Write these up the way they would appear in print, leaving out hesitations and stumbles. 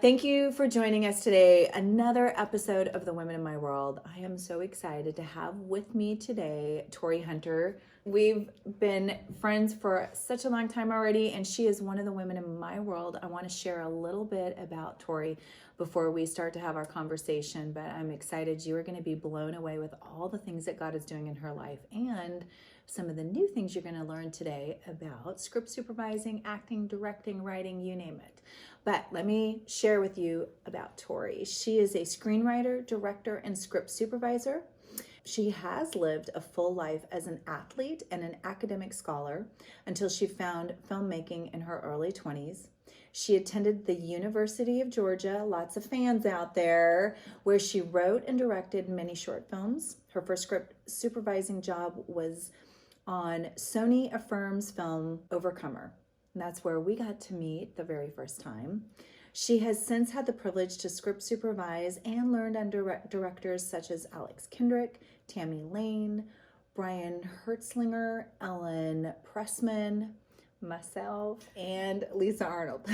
Thank you for joining us today. Another episode of The Women in My World. I am so excited to have with me today Tori Hunter. We've been friends for such a long time already, and she is one of the women in my world. I want to share a little bit about Tori before we start to have our conversation, but I'm excited. You are going to be blown away with all the things that God is doing in her life and some of the new things you're going to learn today about script supervising, acting, directing, writing, you name it. But let me share with you about Tori. She is a screenwriter, director, and script supervisor. She has lived a full life as an athlete and an academic scholar until she found filmmaking in her early 20s. She attended the University of Georgia, lots of fans out there, where she wrote and directed many short films. Her first script supervising job was on Sony Affirm's film Overcomer. And that's where we got to meet the very first time. She has since had the privilege to script supervise and learned under directors such as Alex Kendrick, Tammy Lane, Brian Hertzlinger, Ellen Pressman, myself, and Lisa Arnold.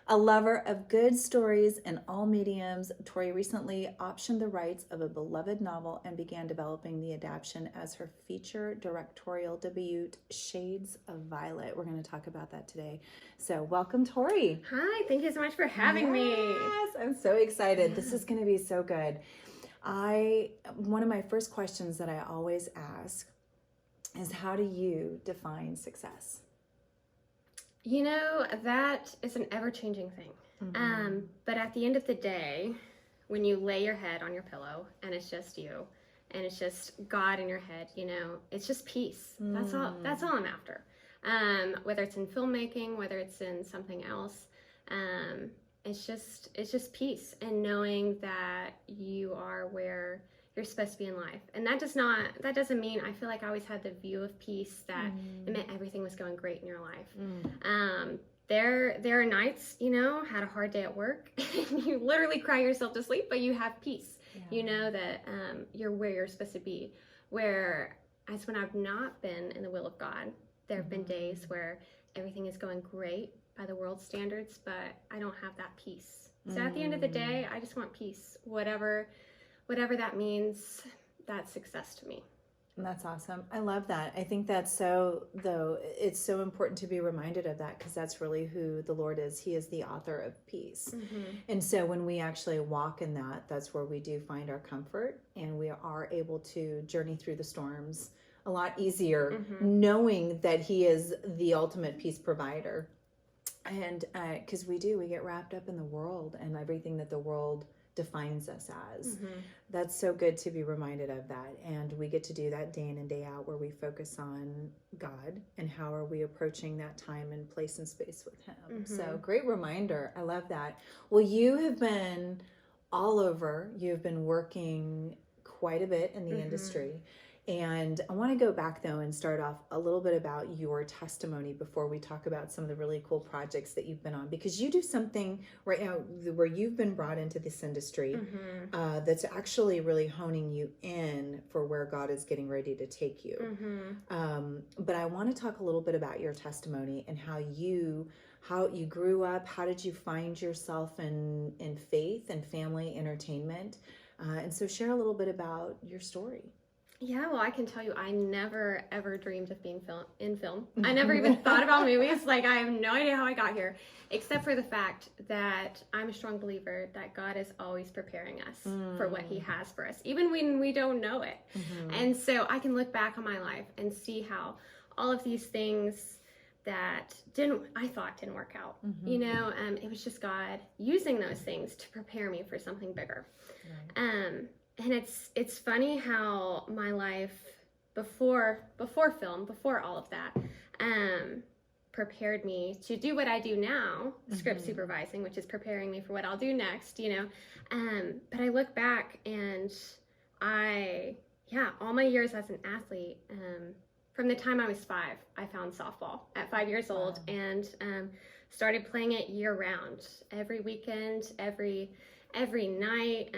A lover of good stories in all mediums, Tori recently optioned the rights of a beloved novel and began developing the adaptation as her feature directorial debut, Shades of Violet. We're going to talk about that today. So welcome, Tori. Hi, thank you so much for having me. Yes, I'm so excited. This is going to be so good. One of my first questions that I always ask is, how do you define success? You know, that is an ever-changing thing. Mm-hmm. But at the end of the day, when you lay your head on your pillow and it's just you and it's just God in your head, you know, it's just peace. That's all I'm after. Whether it's in filmmaking, whether it's in something else, it's just peace and knowing that you are where you're supposed to be in life. And that doesn't mean I feel like I always had the view of peace that it meant everything was going great in your life. There are nights, you know, had a hard day at work and you literally cry yourself to sleep, but you have peace. Yeah. You know that you're where you're supposed to be. Whereas when I've not been in the will of God, there have been days where everything is going great by the world's standards, but I don't have that peace. So at the end of the day, I just want peace. Whatever that means, that's success to me. That's awesome. I love that. I think it's so important to be reminded of that, because that's really who the Lord is. He is the author of peace. Mm-hmm. And so when we actually walk in that, that's where we do find our comfort, and we are able to journey through the storms a lot easier, knowing that He is the ultimate peace provider. And because we get wrapped up in the world and everything that the world defines us as. That's so good to be reminded of that. And we get to do that day in and day out, where we focus on God and how are we approaching that time and place and space with Him. So great reminder. I love that. Well, you have been all over. You've been working quite a bit in the industry. And I want to go back, though, and start off a little bit about your testimony before we talk about some of the really cool projects that you've been on, because you do something right now where you've been brought into this industry that's actually really honing you in for where God is getting ready to take you. But I want to talk a little bit about your testimony and how you grew up. How did you find yourself in faith and family entertainment? And so share a little bit about your story. Yeah, well, I can tell you, I never ever dreamed of being in film. I never even thought about movies. Like, I have no idea how I got here, except for the fact that I'm a strong believer that God is always preparing us for what He has for us, even when we don't know it. And so I can look back on my life and see how all of these things that I thought didn't work out, you know, it was just God using those things to prepare me for something bigger. Right. And it's funny how my life before film, before all of that, prepared me to do what I do now, script supervising, which is preparing me for what I'll do next, you know. But I look back and all my years as an athlete, from the time I was 5, I found softball at 5 years old and started playing it year round, every weekend, every night.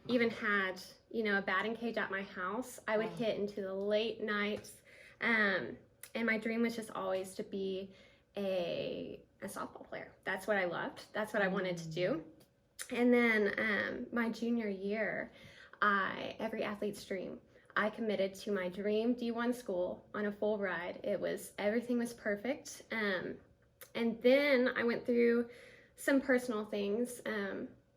Even had, you know, a batting cage at my house. I would hit into the late nights. And my dream was just always to be a a softball player. That's what I loved. That's what I wanted to do. And then my junior year, every athlete's dream, I committed to my dream D1 school on a full ride. Everything was perfect. And then I went through some personal things,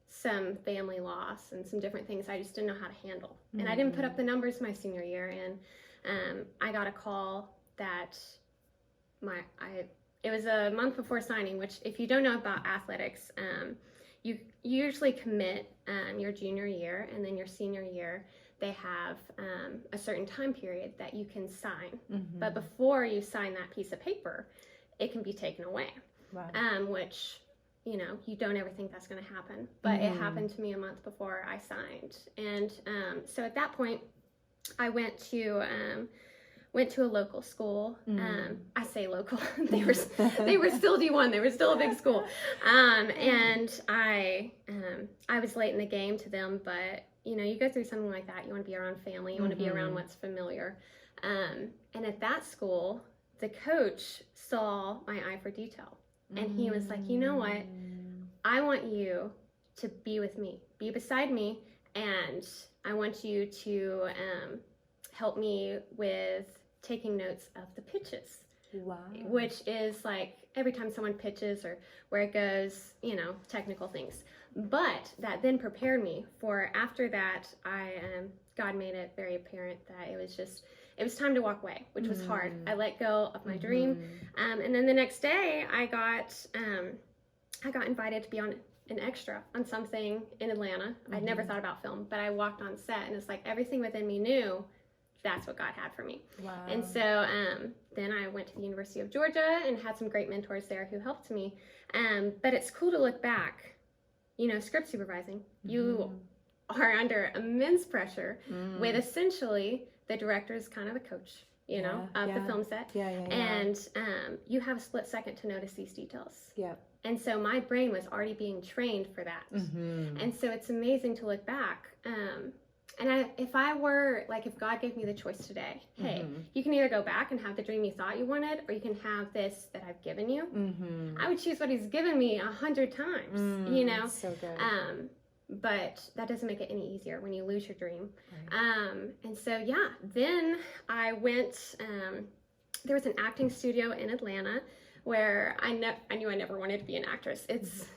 some family loss and some different things I just didn't know how to handle. And I didn't put up the numbers my senior year. And I got a call that it was a month before signing, which if you don't know about athletics, you usually commit your junior year, and then your senior year, they have a certain time period that you can sign. But before you sign that piece of paper, it can be taken away. Wow. Which, you don't ever think that's going to happen. But it happened to me a month before I signed. And so at that point, I went to a local school. I say local. they were still D1. They were still a big school. And I was late in the game to them, but you go through something like that. You want to be around family. You want to be around what's familiar. And at that school, the coach saw my eye for detail, and he was like, you know what? I want you to be with me, be beside me, and I want you to help me with taking notes of the pitches. Wow. Which is like every time someone pitches or where it goes, technical things. But that then prepared me for after that. God made it very apparent that it was time to walk away, which was hard. I let go of my dream, and then the next day I got invited to be on an extra on something in Atlanta. I'd never thought about film, but I walked on set, and it's like everything within me knew that's what God had for me. Wow. And so then I went to the University of Georgia and had some great mentors there who helped me. But it's cool to look back. Script supervising, you are under immense pressure with essentially the director is kind of the coach, of the film set. And you have a split second to notice these details. And so my brain was already being trained for that. And so it's amazing to look back. And if God gave me the choice today, hey, you can either go back and have the dream you thought you wanted, or you can have this that I've given you. I would choose what he's given me 100 times, So good. But that doesn't make it any easier when you lose your dream. Right. And so, then I went, there was an acting studio in Atlanta where I knew I never wanted to be an actress. It's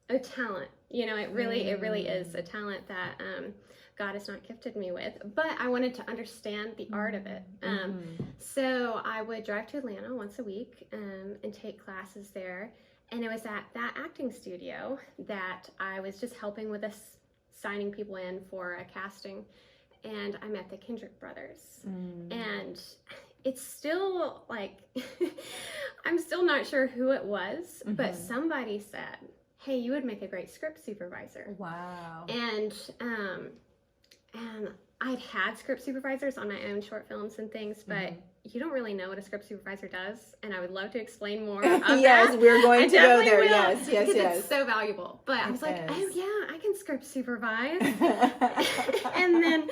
a talent, it really is a talent that, God has not gifted me with, but I wanted to understand the art of it. So I would drive to Atlanta once a week and take classes there. And it was at that acting studio that I was just helping with us signing people in for a casting. And I met the Kendrick brothers. And it's still like, I'm still not sure who it was, but somebody said, hey, you would make a great script supervisor. Wow. And I'd had script supervisors on my own short films and things, but you don't really know what a script supervisor does, and I would love to explain more of yes, that. we're going to go there. Will, Yes. Because it's so valuable. But I was like, oh yeah, I can script supervise. And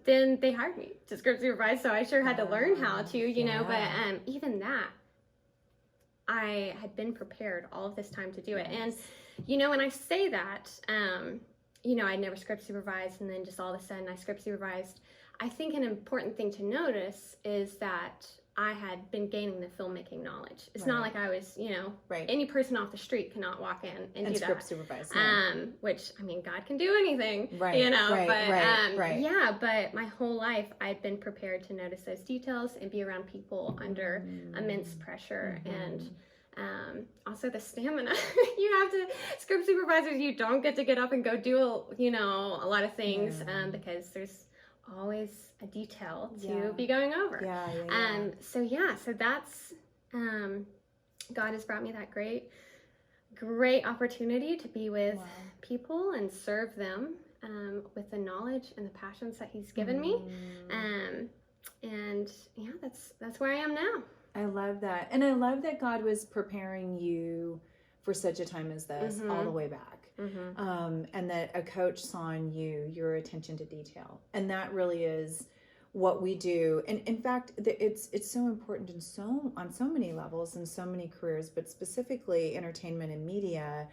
then they hired me to script supervise, so I sure had to learn how to, know, but even that, I had been prepared all of this time to do it. And, when I say that, I'd never script supervised, and then just all of a sudden I script supervised. I think an important thing to notice is that I had been gaining the filmmaking knowledge. It's not like I was, any person off the street cannot walk in and do script that. Supervise. Which, God can do anything, but my whole life I'd been prepared to notice those details and be around people under immense pressure and also the stamina. You have to, script supervisors, you don't get to get up and go do a lot of things because there's always a detail to be going over. So that's God has brought me that great opportunity to be with people and serve them with the knowledge and the passions that he's given me. That's where I am now. I love that. And I love that God was preparing you for such a time as this all the way back. And that a coach saw in you your attention to detail. And that really is what we do. And in fact, it's so important on so many levels and so many careers, but specifically entertainment and media.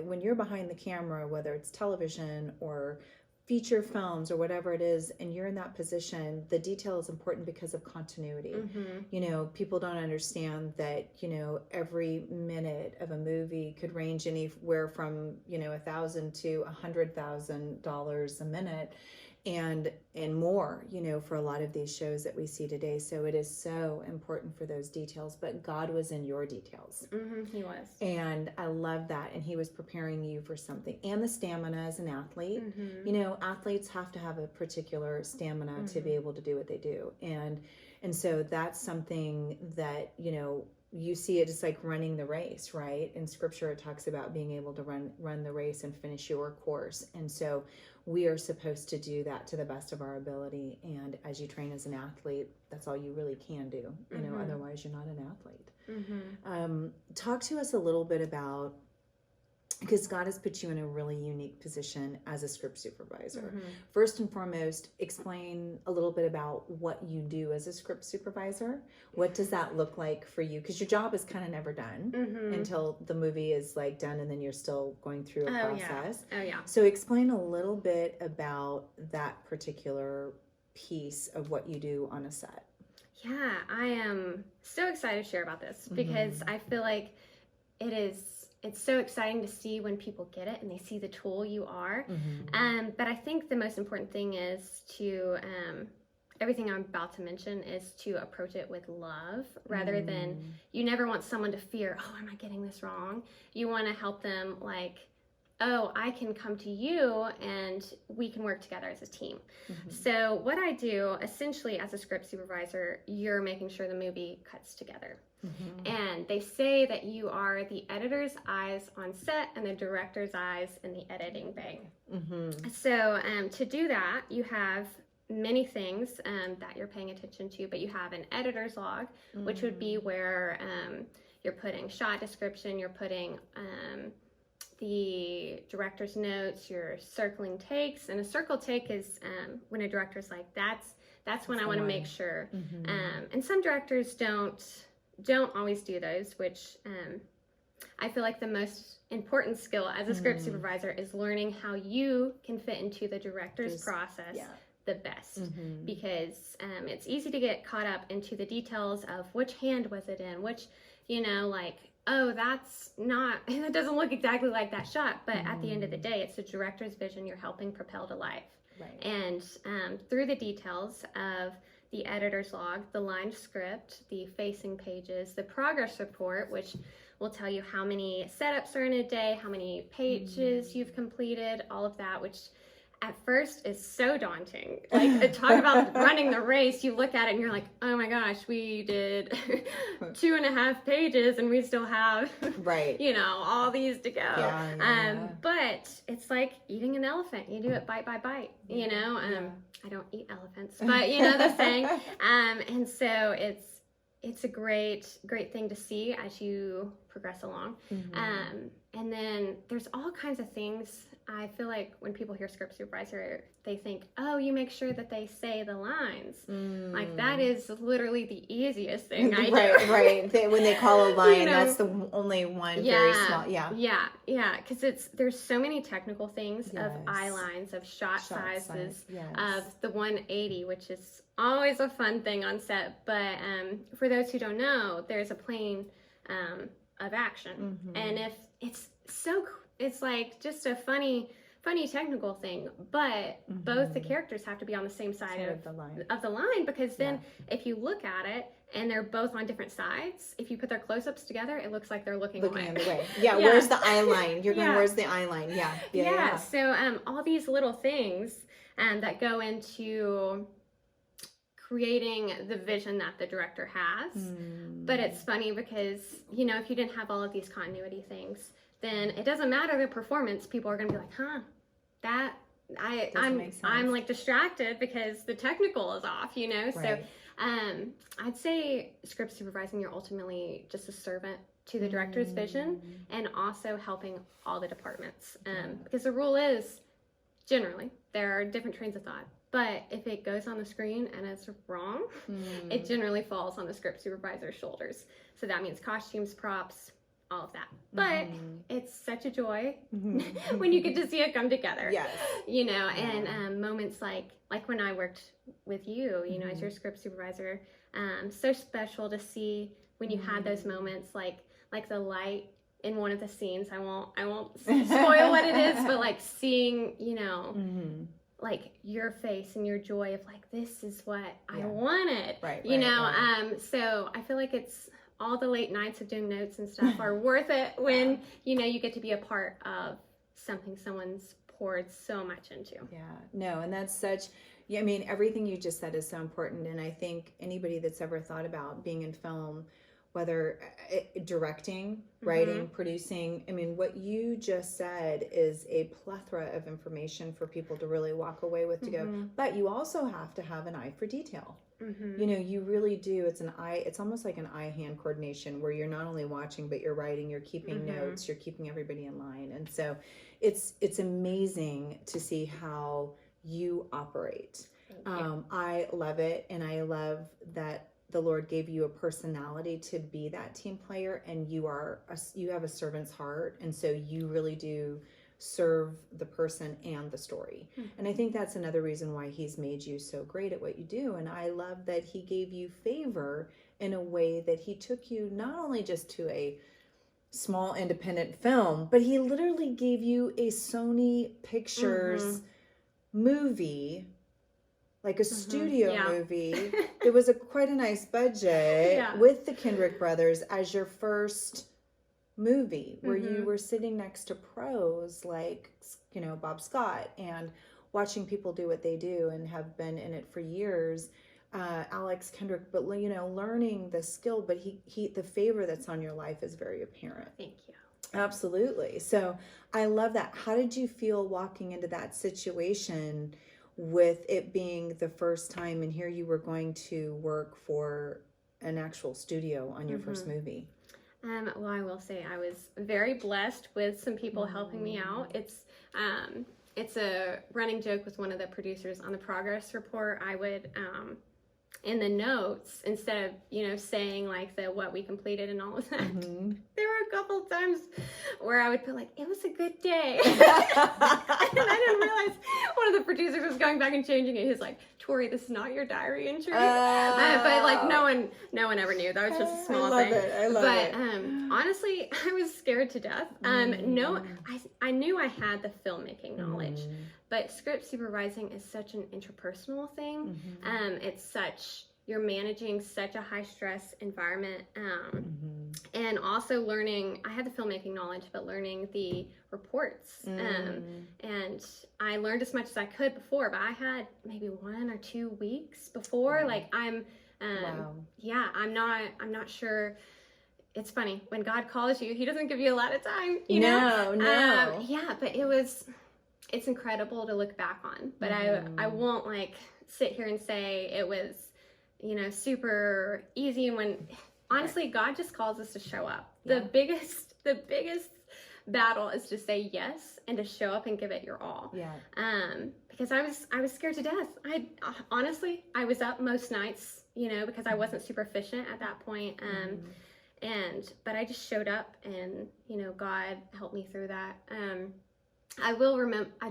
When you're behind the camera, whether it's television or feature films or whatever it is, and you're in that position, the detail is important because of continuity. People don't understand that every minute of a movie could range anywhere from $1,000 to $100,000 a minute, and more, for a lot of these shows that we see today. So it is so important for those details, but God was in your details. He was. And I love that. And he was preparing you for something. And the stamina as an athlete. Athletes have to have a particular stamina to be able to do what they do. And so that's something that, you see it just like running the race, right? In scripture, it talks about being able to run the race and finish your course. And so we are supposed to do that to the best of our ability. And as you train as an athlete, that's all you really can do. Otherwise you're not an athlete. Talk to us a little bit about, because God has put you in a really unique position as a script supervisor. First and foremost, explain a little bit about what you do as a script supervisor. What does that look like for you? Because your job is kind of never done until the movie is like done, and then you're still going through a process. So explain a little bit about that particular piece of what you do on a set. Yeah, I am so excited to share about this because I feel like it's so exciting to see when people get it and they see the tool you are. But I think the most important thing is to, everything I'm about to mention is to approach it with love rather than, you never want someone to fear, oh, am I getting this wrong? You want to help them like, oh, I can come to you and we can work together as a team. So what I do essentially as a script supervisor, you're making sure the movie cuts together. And they say that you are the editor's eyes on set and the director's eyes in the editing bay. So to do that, you have many things that you're paying attention to, but you have an editor's log, which would be where you're putting shot description, you're putting the director's notes, you're circling takes. And a circle take is when a director's like, that's when I want to make sure. And some directors don't always do those, which I feel like the most important skill as a script supervisor is learning how you can fit into the director's process the best. Because it's easy to get caught up into the details of which hand was it in, which, like, oh, that doesn't look exactly like that shot. But at the end of the day, it's the director's vision you're helping propel to life. And through the details of the editor's log, the lined script, the facing pages, the progress report, which will tell you how many setups are in a day, how many pages you've completed, all of that, which at first is so daunting. Like, talk about running the race. You look at it and you're like, oh my gosh, we did 2.5 pages and we still have, all these to go. But it's like eating an elephant. You do it bite by bite, I don't eat elephants, but you know the saying. And so it's a great thing to see as you progress along. And then there's all kinds of things. I feel like when people hear script supervisor, they think, oh, you make sure that they say the lines. Like, that is literally the easiest thing I do. Right. When they call a line, that's the only one very small. Because there's so many technical things of eye lines, of shot sizes, of the 180, which is always a fun thing on set. But for those who don't know, there's a plane of action. And if it's like just a funny technical thing, but both the characters have to be on the same side of the line, because then if you look at it and they're both on different sides, if you put their close-ups together, it looks like they're looking away. Where's the eye line? You're going, where's the eye line? So all these little things that go into creating the vision that the director has. But it's funny because, if you didn't have all of these continuity things, then it doesn't matter the performance. People are going to be like, I'm like distracted because the technical is off, So I'd say script supervising, you're ultimately just a servant to the director's vision, and also helping all the departments. Because the rule is, generally, there are different trains of thought. But if it goes on the screen and it's wrong, it generally falls on the script supervisor's shoulders. So that means costumes, props, all of that. But it's such a joy when you get to see it come together. Yes. You know, and moments like when I worked with you, you know, as your script supervisor, so special to see when you had those moments, like the light in one of the scenes. I won't spoil what it is, but like seeing, you know, like your face and your joy of like, this is what I wanted, you know? So I feel like it's all the late nights of doing notes and stuff are worth it when, you know, you get to be a part of something someone's poured so much into. Yeah, no, and that's such, I mean, everything you just said is so important. And I think anybody that's ever thought about being in film, whether directing, writing, producing, I mean, what you just said is a plethora of information for people to really walk away with to go, but you also have to have an eye for detail. You know, you really do. It's almost like an eye-hand coordination where you're not only watching, but you're writing, you're keeping notes, you're keeping everybody in line. And so it's amazing to see how you operate. I love it. And I love that the Lord gave you a personality to be that team player, and you have a servant's heart. And so you really do serve the person and the story. And I think that's another reason why he's made you so great at what you do. And I love that he gave you favor in a way that he took you not only just to a small independent film, but he literally gave you a Sony Pictures movie, like a studio movie. It was quite a nice budget with the Kendrick brothers as your first movie, where you were sitting next to pros like, you know, Bob Scott, and watching people do what they do and have been in it for years. Alex Kendrick, but you know, learning the skill, but he the favor that's on your life is very apparent. Thank you. Absolutely. So I love that. How did you feel walking into that situation with it being the first time, and here you were going to work for an actual studio on your first movie? Well, I will say I was very blessed with some people helping me out. It's a running joke with one of the producers on the progress report. I would, in the notes, instead of, you know, saying like what we completed and all of that, there were a couple times where I would put like, it was a good day. And I didn't realize one of the producers was going back and changing it. He's like, Tori, this is not your diary entry. But like no one ever knew. That was just a small thing. I love it. Honestly, I was scared to death. No, I knew I had the filmmaking knowledge, but script supervising is such an interpersonal thing. You're managing such a high stress environment. And also learning, I had the filmmaking knowledge, but learning the reports. And I learned as much as I could before, but I had maybe 1 or 2 weeks before. Like I'm not sure. It's funny, when God calls you, he doesn't give you a lot of time, you know? No. But it's incredible to look back on, but I won't like sit here and say it was, you know, super easy. When honestly, God just calls us to show up. The biggest battle is to say yes and to show up and give it your all. Because I was scared to death. I was up most nights, you know, because I wasn't super efficient at that point. But I just showed up, and, you know, God helped me through that. I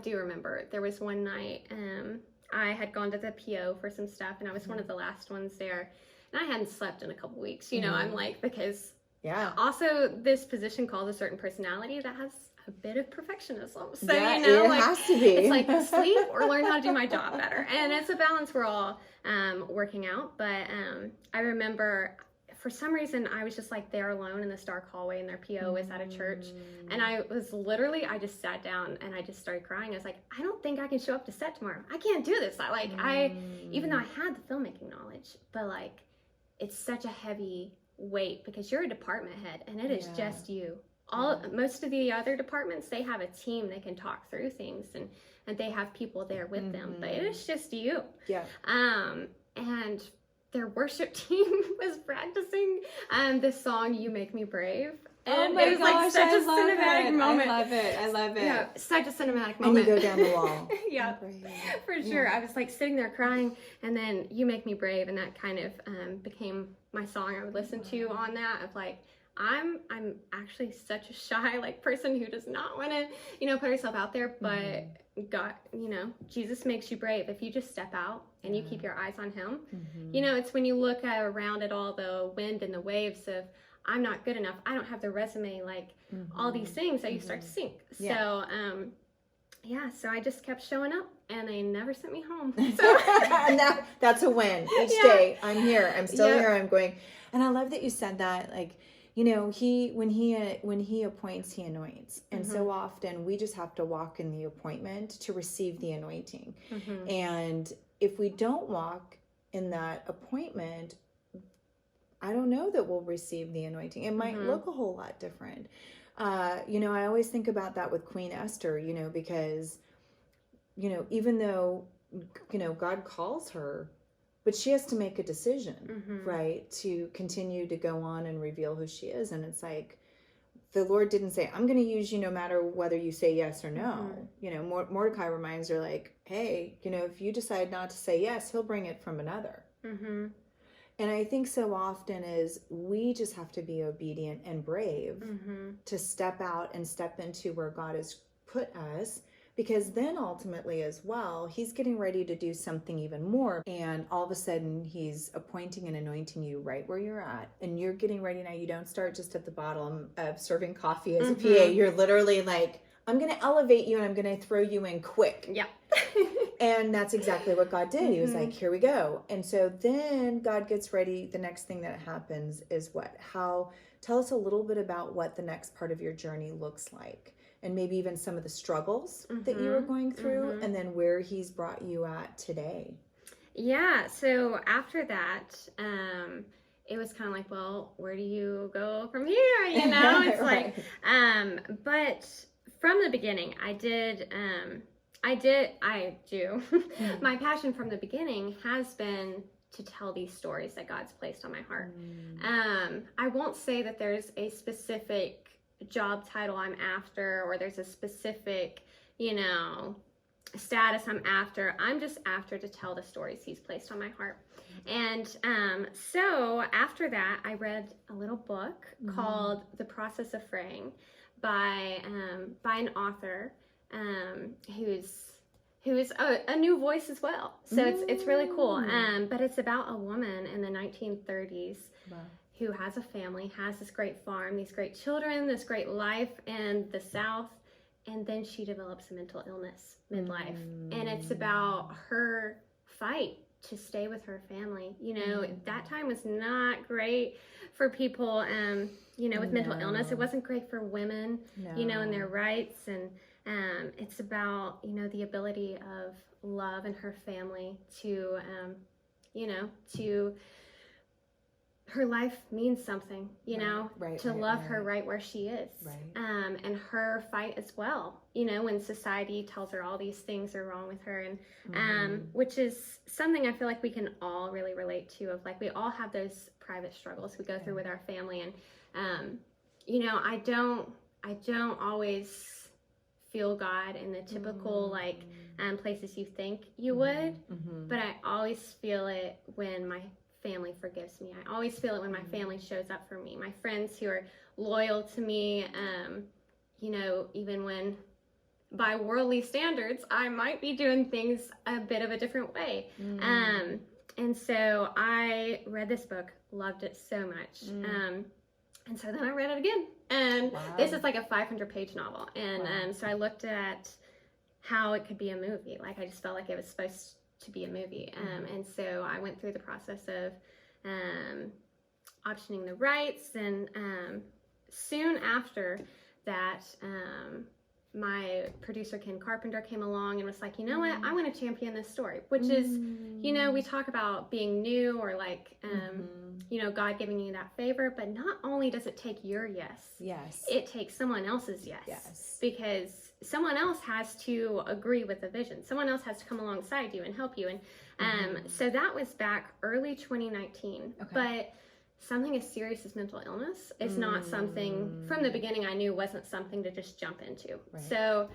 do remember there was one night, I had gone to the PO for some stuff, and I was one of the last ones there, and I hadn't slept in a couple weeks, you know. I'm like, because also this position calls a certain personality that has a bit of perfectionism. So, you know, it like, has to be. it's like sleep or learn how to do my job better. And it's a balance we're all working out. But I remember, for some reason, I was just like there alone in this dark hallway, and their PO was at a church. And I just sat down and I just started crying. I was like, I don't think I can show up to set tomorrow. I can't do this. Even though I had the filmmaking knowledge, but like, it's such a heavy weight because you're a department head and it is just you. Most of the other departments, they have a team that can talk through things, and they have people there with them, but it is just you. And their worship team was practicing this song, You Make Me Brave. And it was like such a cinematic moment. I love it. Yeah, such a cinematic moment. And you go down the wall. Yeah, for sure. I was like sitting there crying, and then You Make Me Brave, and that kind of became my song I would listen to on that, of like, I'm actually such a shy like person who does not want to, put herself out there, but God, Jesus makes you brave if you just step out and you keep your eyes on him. It's when you look around at all the wind and the waves of, I'm not good enough, I don't have the resume, like all these things, that you start to sink. So so I just kept showing up, and they never sent me home. So and that's a win each day. I'm here, I'm still here, I'm going. And I love that you said that, like, when he appoints, he anoints. And so often we just have to walk in the appointment to receive the anointing. And if we don't walk in that appointment, I don't know that we'll receive the anointing. It might look a whole lot different. I always think about that with Queen Esther, because, even though, God calls her, but she has to make a decision, right? To continue to go on and reveal who she is. And it's like, the Lord didn't say, I'm going to use you no matter whether you say yes or no. Mordecai reminds her, like, hey, if you decide not to say yes, he'll bring it from another. And I think so often is we just have to be obedient and brave to step out and step into where God has put us, because then ultimately as well, he's getting ready to do something even more. And all of a sudden he's appointing and anointing you right where you're at. And you're getting ready now. You don't start just at the bottom of serving coffee as a PA. You're literally like, I'm going to elevate you and I'm going to throw you in quick. Yeah. And that's exactly what God did. He was like, here we go. And so then God gets ready. The next thing that happens is what? Tell us a little bit about what the next part of your journey looks like. And maybe even some of the struggles that you were going through, and then where he's brought you at today. Yeah. So after that, it was kind of like, well, where do you go from here? It's right. But from the beginning, I do. My passion from the beginning has been to tell these stories that God's placed on my heart. I won't say that there's a specific job title I'm after, or there's a specific, status I'm after. I'm just after to tell the stories he's placed on my heart. And so after that, I read a little book called The Process of Fraying by an author who is a new voice as well. So it's really cool. But it's about a woman in the 1930s. Wow. Who has a family, has this great farm, these great children, this great life in the South, and then she develops a mental illness midlife. And it's about her fight to stay with her family. That time was not great for people, with mental illness. It wasn't great for women, and their rights. And it's about, the ability of love and her family to, to... her life means something, to love her right where she is. And her fight as well, when society tells her all these things are wrong with her. And which is something I feel like we can all really relate to, of like, we all have those private struggles we go through with our family. And, I don't always feel God in the typical, places you think you would, but I always feel it when my family forgives me. I always feel it when my family shows up for me. My friends who are loyal to me, even when by worldly standards, I might be doing things a bit of a different way. And so I read this book, loved it so much. And so then I read it again. And this is like a 500-page novel. And so I looked at how it could be a movie. Like, I just felt like it was supposed to be a movie. And so I went through the process of optioning the rights, and soon after that, my producer Ken Carpenter came along and was like, you know what, I want to champion this story, which is, we talk about being new, or like, God giving you that favor, but not only does it take your yes, it takes someone else's yes, because someone else has to agree with the vision. Someone else has to come alongside you and help you. And so that was back early 2019. But something as serious as mental illness is not something, from the beginning I knew wasn't something to just jump into. Right. So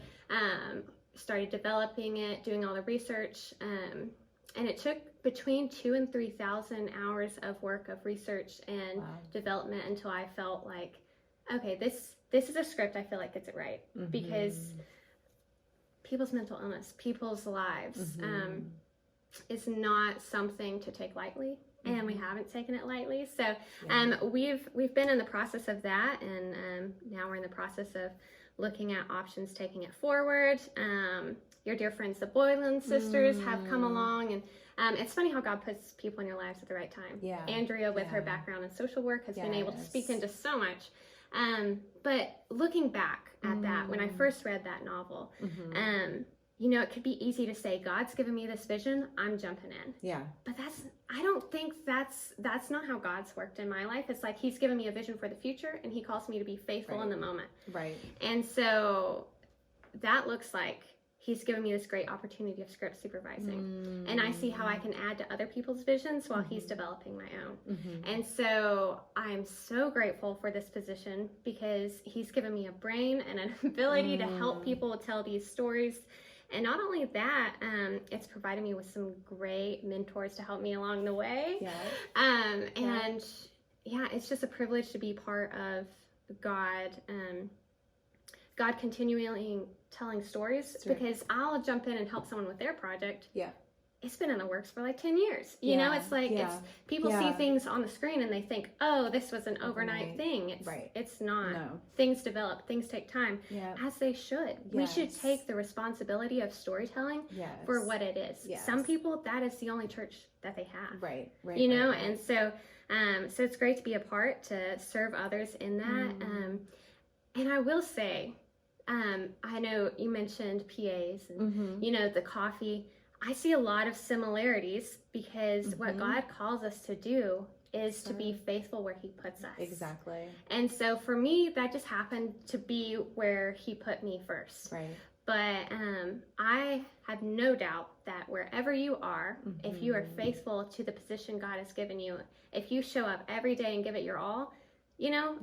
started developing it, doing all the research, and it took between 2,000 and 3,000 hours of work of research and development until I felt like, okay, this is a script I feel like gets it right. Because people's mental illness, people's lives, is not something to take lightly. And we haven't taken it lightly. So we've been in the process of that, and now we're in the process of looking at options, taking it forward. Your dear friends, the Boylan sisters, have come along, and it's funny how God puts people in your lives at the right time. Yeah. Andrea, with her background in social work, has been able to speak into so much. But looking back at that, when I first read that novel, you know, it could be easy to say, God's given me this vision, I'm jumping in. Yeah. But I don't think that's not how God's worked in my life. It's like he's given me a vision for the future, and he calls me to be faithful in the moment. Right. And so that looks like he's given me this great opportunity of script supervising. And I see how I can add to other people's visions while he's developing my own. And so I'm so grateful for this position, because he's given me a brain and an ability to help people tell these stories. And not only that, it's provided me with some great mentors to help me along the way. And it's just a privilege to be part of God continually telling stories, because I'll jump in and help someone with their project. It's been in the works for like 10 years. You know, it's like it's people see things on the screen and they think, oh, this was an overnight thing. It's not. No. Things develop, things take time, as they should. We should take the responsibility of storytelling for what it is. Some people, that is the only church that they have. You know, and so so it's great to be a part, to serve others in that. And I will say, I know you mentioned PAs and you know, the coffee. I see a lot of similarities, because what God calls us to do is to be faithful where he puts us. Exactly. And so for me, that just happened to be where he put me first. But I have no doubt that wherever you are, if you are faithful to the position God has given you, if you show up every day and give it your all, you know,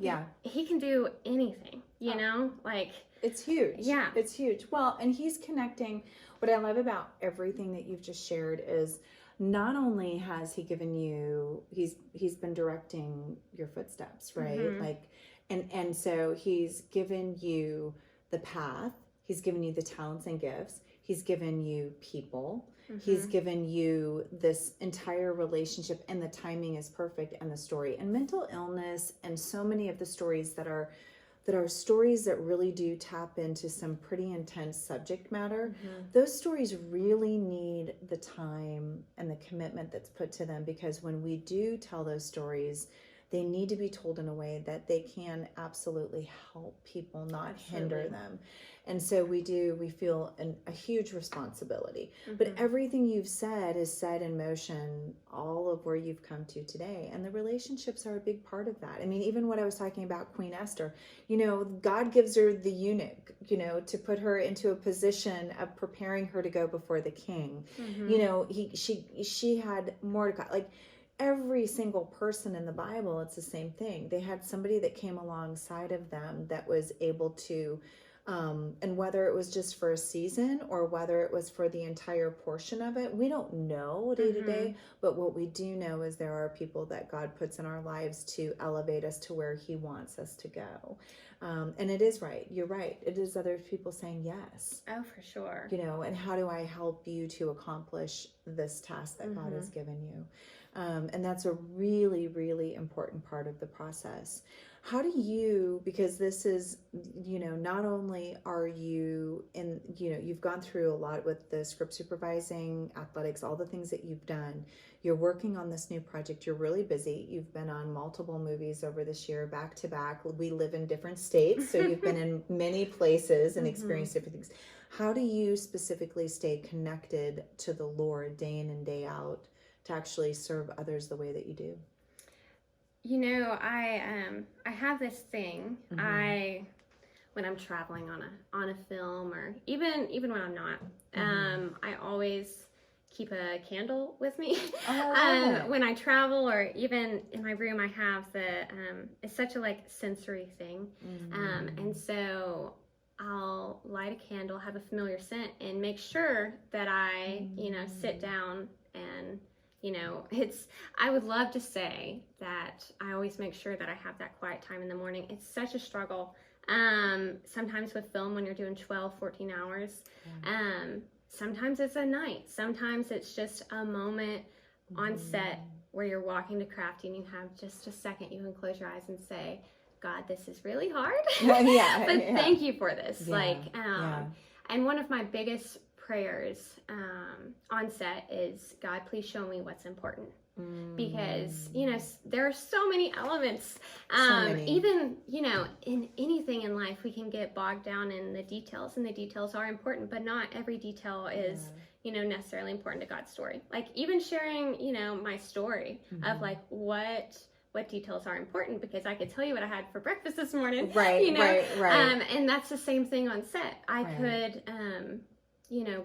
he can do anything, you know, like. It's huge. It's huge. Well, and he's connecting. What I love about everything that you've just shared is, not only has he given you, he's been directing your footsteps, right? Like, and so he's given you the path, he's given you the talents and gifts, he's given you people, he's given you this entire relationship, and the timing is perfect, and the story. And mental illness, and so many of the stories that are stories that really do tap into some pretty intense subject matter, those stories really need the time and the commitment that's put to them, because when we do tell those stories, they need to be told in a way that they can absolutely help people, not hinder them. And so we feel a huge responsibility. But everything you've said is set in motion, all of where you've come to today. And the relationships are a big part of that. I mean, even what I was talking about, Queen Esther, you know, God gives her the eunuch, you know, to put her into a position of preparing her to go before the king. You know, she had Mordecai, like, every single person in the Bible, it's the same thing. They had somebody that came alongside of them that was able to, and whether it was just for a season or whether it was for the entire portion of it, we don't know day to day. But what we do know is there are people that God puts in our lives to elevate us to where he wants us to go. And it is right. You're right. It is other people saying yes. Oh, for sure. You know, and how do I help you to accomplish this task that God has given you? And that's a really, really important part of the process. How do you, because this is, you know, not only are you in, you know, you've gone through a lot with the script supervising, athletics, all the things that you've done. You're working on this new project. You're really busy. You've been on multiple movies over this year, back to back. We live in different states, so you've been in many places and experienced different things. How do you specifically stay connected to the Lord day in and day out to actually serve others the way that you do? You know, I have this thing. When I'm traveling on a film, or even when I'm not, I always keep a candle with me Oh, when I travel, or even in my room. I have it's such a like sensory thing, and so I'll light a candle, have a familiar scent, and make sure that I sit down and I would love to say that I always make sure that I have that quiet time in the morning. It's such a struggle. Sometimes with film, when you're doing 12, 14 hours, sometimes it's a night. Sometimes it's just a moment on set where you're walking to craft and you have just a second you can close your eyes and say, God, this is really hard. But thank you for this. And one of my biggest prayers on set is, God, please show me what's important. Because there are so many elements, even in anything in life, we can get bogged down in the details, and the details are important, but not every detail is necessarily important to God's story. Like even sharing my story of like what details are important, because I could tell you what I had for breakfast this morning, right. And that's the same thing on set. I could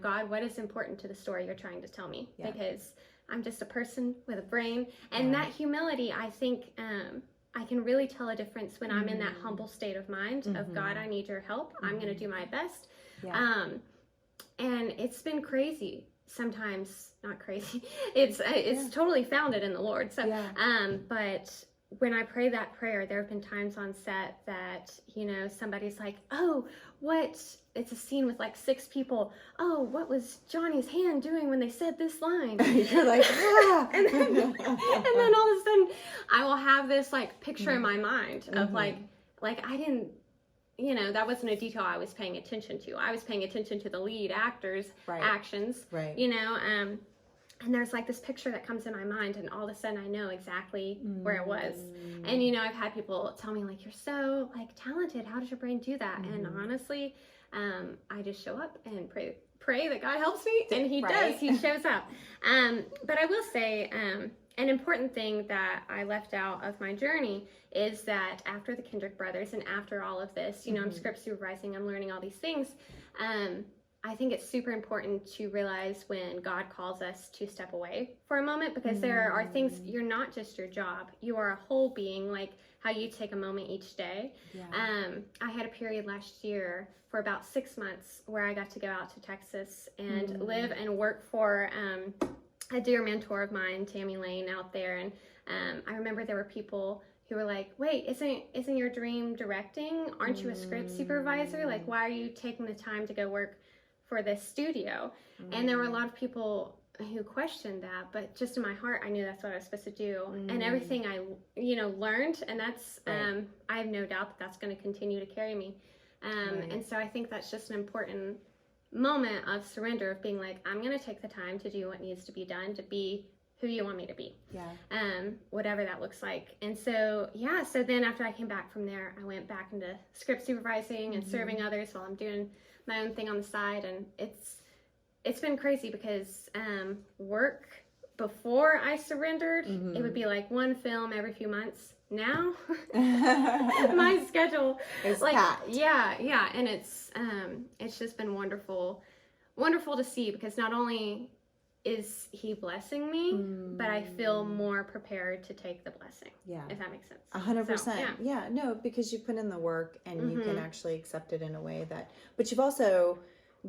God, what is important to the story you're trying to tell me? Because I'm just a person with a brain. And that humility, I think I can really tell a difference when I'm in that humble state of mind of, God, I need your help. I'm going to do my best. And it's been crazy. Sometimes not crazy. It's totally founded in the Lord. So, but when I pray that prayer, there have been times on set that, somebody's like, oh, it's a scene with like 6 people. Oh, what was Johnny's hand doing when they said this line? You're like, and then all of a sudden I will have this like picture in my mind of like I didn't, that wasn't a detail I was paying attention to. I was paying attention to the lead actor's actions, and there's like this picture that comes in my mind, and all of a sudden I know exactly where it was. And I've had people tell me like, you're so like talented, how does your brain do that? And honestly, I just show up and pray that God helps me, and he does. He shows up. But I will say, an important thing that I left out of my journey is that after the Kendrick brothers and after all of this, I'm script supervising, I'm learning all these things. I think it's super important to realize when God calls us to step away for a moment, because there are things, you're not just your job, you are a whole being, like how you take a moment each day. I had a period last year for about 6 months where I got to go out to Texas and live and work for a dear mentor of mine, Tammy Lane, out there. And I remember there were people who were like, wait, isn't your dream directing? Aren't you a script supervisor? Like, why are you taking the time to go work for this studio? And there were a lot of people who questioned that, but just in my heart, I knew that's what I was supposed to do. And everything I, learned, and that's, I have no doubt that that's going to continue to carry me. And so I think that's just an important moment of surrender, of being like, I'm going to take the time to do what needs to be done to be who you want me to be. Whatever that looks like. And so, so then after I came back from there, I went back into script supervising and serving others while I'm doing my own thing on the side. And it's been crazy because work before I surrendered, it would be like one film every few months. Now my schedule is like packed. And it's just been wonderful to see, because not only is he blessing me, but I feel more prepared to take the blessing. If that makes sense. 100%. No, because you put in the work and you can actually accept it in a way that, but you've also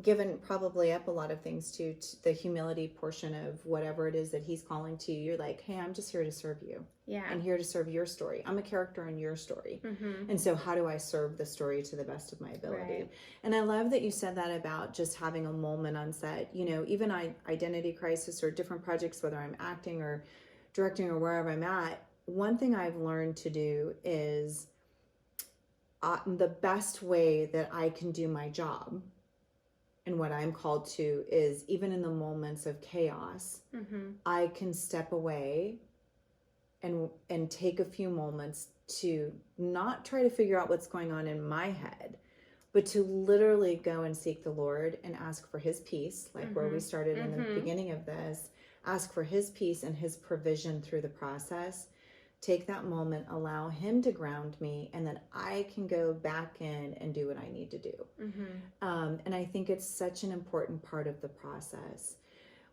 given probably up a lot of things to the humility portion of whatever it is that he's calling to you. You're like, hey, I'm just here to serve you. I'm here to serve your story. I'm a character in your story. And so how do I serve the story to the best of my ability? And I love that you said that about just having a moment on set, even identity crisis or different projects, whether I'm acting or directing or wherever I'm at. One thing I've learned to do is the best way that I can do my job and what I'm called to is, even in the moments of chaos, I can step away and take a few moments to not try to figure out what's going on in my head, but to literally go and seek the Lord and ask for his peace, like where we started in the beginning of this, ask for his peace and his provision through the process. Take that moment, allow him to ground me, and then I can go back in and do what I need to do. And I think it's such an important part of the process.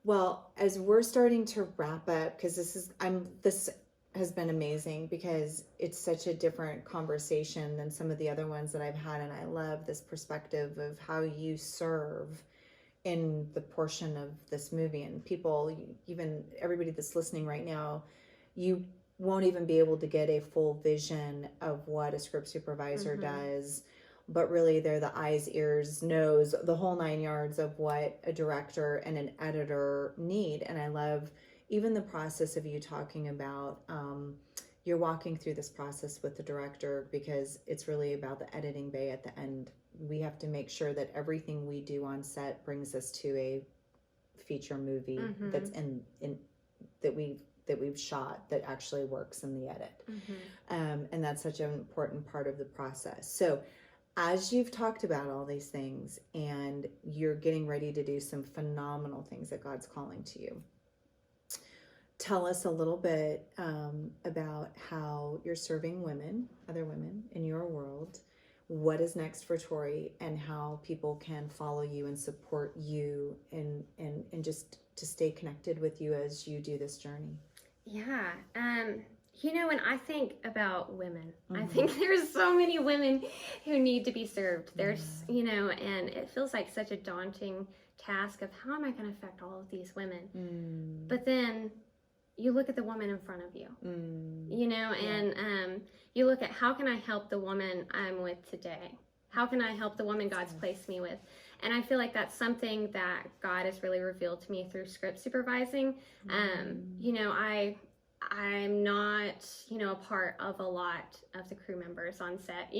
Well, as we're starting to wrap up, because this has been amazing because it's such a different conversation than some of the other ones that I've had, and I love this perspective of how you serve in the portion of this movie. And people, even everybody that's listening right now, you won't even be able to get a full vision of what a script supervisor does, but really they're the eyes, ears, nose, the whole 9 yards of what a director and an editor need. And I love even the process of you talking about you're walking through this process with the director, because it's really about the editing bay at the end. We have to make sure that everything we do on set brings us to a feature movie that's in that we've shot that actually works in the edit. And that's such an important part of the process. So as you've talked about all these things and you're getting ready to do some phenomenal things that God's calling to you, tell us a little bit about how you're serving women, other women in your world. What is next for Tori, and how people can follow you and support you and just to stay connected with you as you do this journey. Yeah. When I think about women, I think there's so many women who need to be served. There's, and it feels like such a daunting task of how am I going to affect all of these women? But then you look at the woman in front of you, and you look at how can I help the woman I'm with today? How can I help the woman God's placed me with? And I feel like that's something that God has really revealed to me through script supervising. I'm not, a part of a lot of the crew members on set,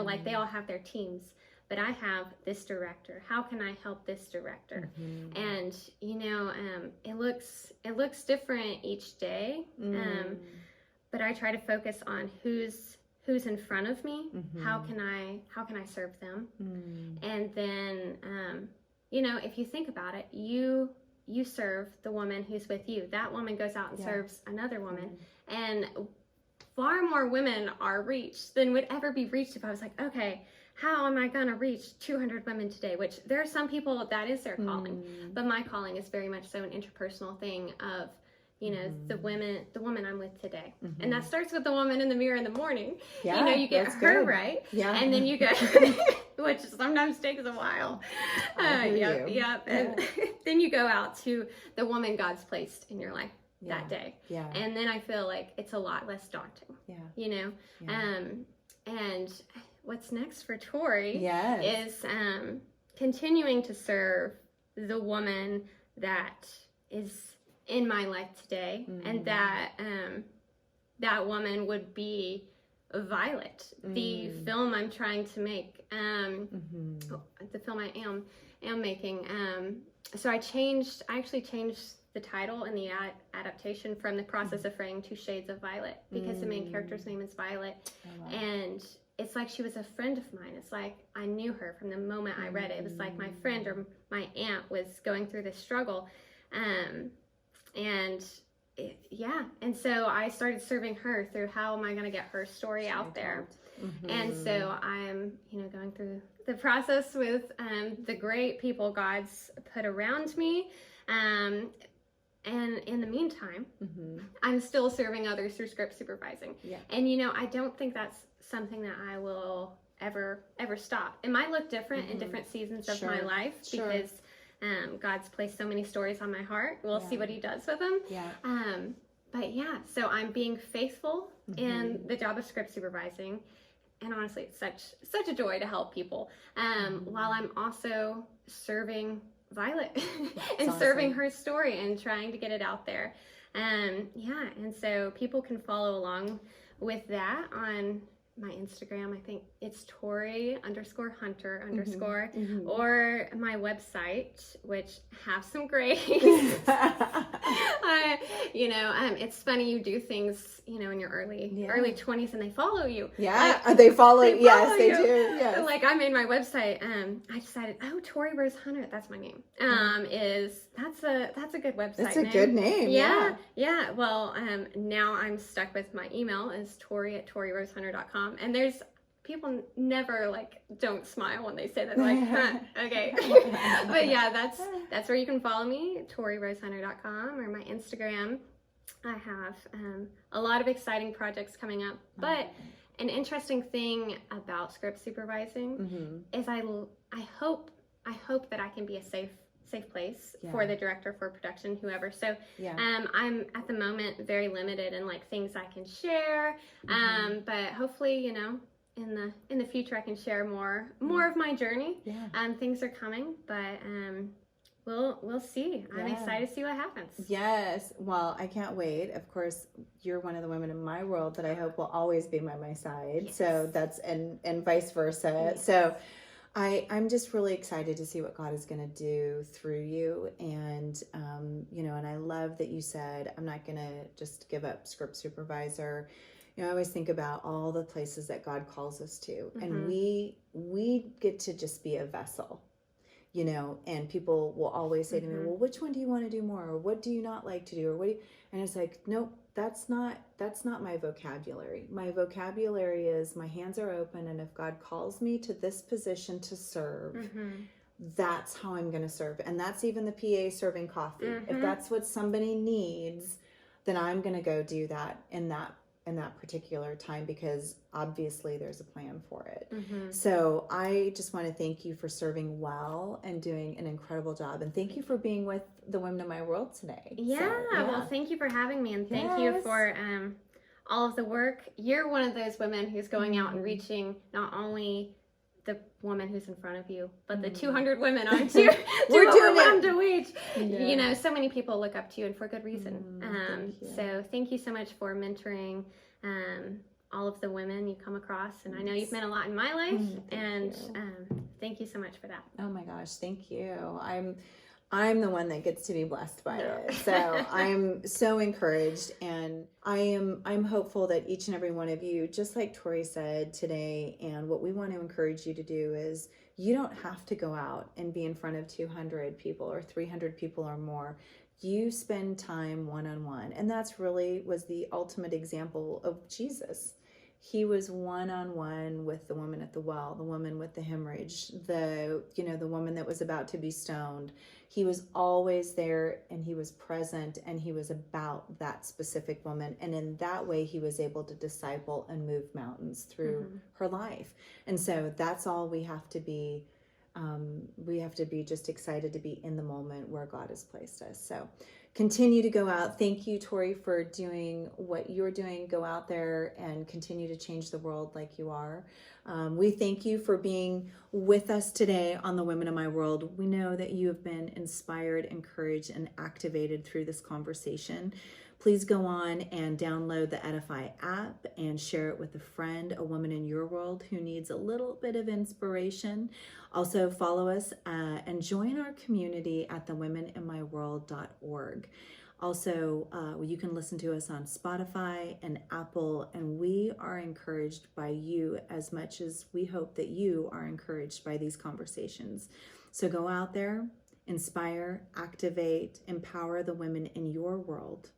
like they all have their teams, but I have this director. How can I help this director? And, it looks different each day. But I try to focus on who's in front of me. How can I serve them? And then, if you think about it, you serve the woman who's with you. That woman goes out and serves another woman. And far more women are reached than would ever be reached if I was like, okay, how am I going to reach 200 women today? Which there are some people that is their calling, but my calling is very much so an interpersonal thing of, the woman I'm with today. And that starts with the woman in the mirror in the morning. You get her good. Right. Yeah. And then you go, which sometimes takes a while. Yep. And then you go out to the woman God's placed in your life that day. Yeah. And then I feel like it's a lot less daunting. And what's next for Tori is continuing to serve the woman that is in my life today, and that that woman would be Violet, the film I'm trying to make, the film I am making. So I actually changed the title in the adaptation from The Process of Fraying to Shades of Violet, because the main character's name is Violet. And it's like she was a friend of mine. It's like I knew her from the moment I read it. It was like my friend or my aunt was going through this struggle. And so I started serving her through how am I going to get her story out there. And so I'm, going through the process with the great people God's put around me. And in the meantime, I'm still serving others through script supervising. Yeah. And, I don't think that's something that I will ever stop. It might look different in different seasons of my life because God's placed so many stories on my heart. We'll see what he does with them. So I'm being faithful in the job of script supervising. And honestly, it's such a joy to help people. While I'm also serving Violet and serving her story and trying to get it out there. And so people can follow along with that on my Instagram. I think it's Tori _Hunter _ or my website, which have some grace. It's funny, you do things, in your early 20s and they follow you. Yeah, they follow. Yes, they do. Yes. Like I made my website. I decided, Tori Rose Hunter, that's my name. That's a good website. That's a good name. Yeah. Well, now I'm stuck with my email is Tori@ToriRoseHunter.com, and there's people never like don't smile when they say that. Like, huh, okay. But yeah, that's where you can follow me, ToriRoseHunter.com, or my Instagram. I have a lot of exciting projects coming up, but an interesting thing about script supervising is I hope that I can be a safe place for the director, for production, whoever. So I'm at the moment very limited in like things I can share, but hopefully, you know, in the future I can share more of my journey. Things are coming, but we'll see. I'm excited to see what happens. Yes. Well, I can't wait. Of course, you're one of the women in my world that I hope will always be by my side. Yes. So that's, and vice versa. Yes. So I'm just really excited to see what God is going to do through you. And, you know, and I love that you said, I'm not going to just give up script supervisor. You know, I always think about all the places that God calls us to, and we get to just be a vessel. You know, and people will always say to me, well, which one do you want to do more? Or what do you not like to do? Or what do you, and it's like, nope, that's not my vocabulary. My vocabulary is my hands are open. And if God calls me to this position to serve, that's how I'm going to serve. And that's even the PA serving coffee. If that's what somebody needs, then I'm going to go do that in that particular time, because obviously there's a plan for it. So I just want to thank you for serving well and doing an incredible job. And thank you for being with the Women in My World today. Well, thank you for having me, and thank you for all of the work. You're one of those women who's going out and reaching not only the woman who's in front of you, but the 200 women on to reach. You know, so many people look up to you, and for good reason. So thank you so much for mentoring all of the women you come across, and I know you've meant a lot in my life, and thank you so much for that. Oh my gosh, thank you. I'm the one that gets to be blessed by it. So I'm so encouraged, and I'm hopeful that each and every one of you, just like Tori said today, and what we want to encourage you to do is, you don't have to go out and be in front of 200 people or 300 people or more. You spend time one-on-one, and that's really was the ultimate example of Jesus. He was one-on-one with the woman at the well, the woman with the hemorrhage, the woman that was about to be stoned. He was always there, and he was present, and he was about that specific woman. And in that way, he was able to disciple and move mountains through her life. And so that's all we have to be. We have to be just excited to be in the moment where God has placed us. So continue to go out. Thank you, Tori, for doing what you're doing. Go out there and continue to change the world like you are. We thank you for being with us today on the Women in My World. We know that you have been inspired, encouraged, and activated through this conversation. Please go on and download the Edify app and share it with a friend, a woman in your world who needs a little bit of inspiration. Also follow us and join our community at thewomeninmyworld.org. Also, you can listen to us on Spotify and Apple, and we are encouraged by you as much as we hope that you are encouraged by these conversations. So go out there, inspire, activate, empower the women in your world.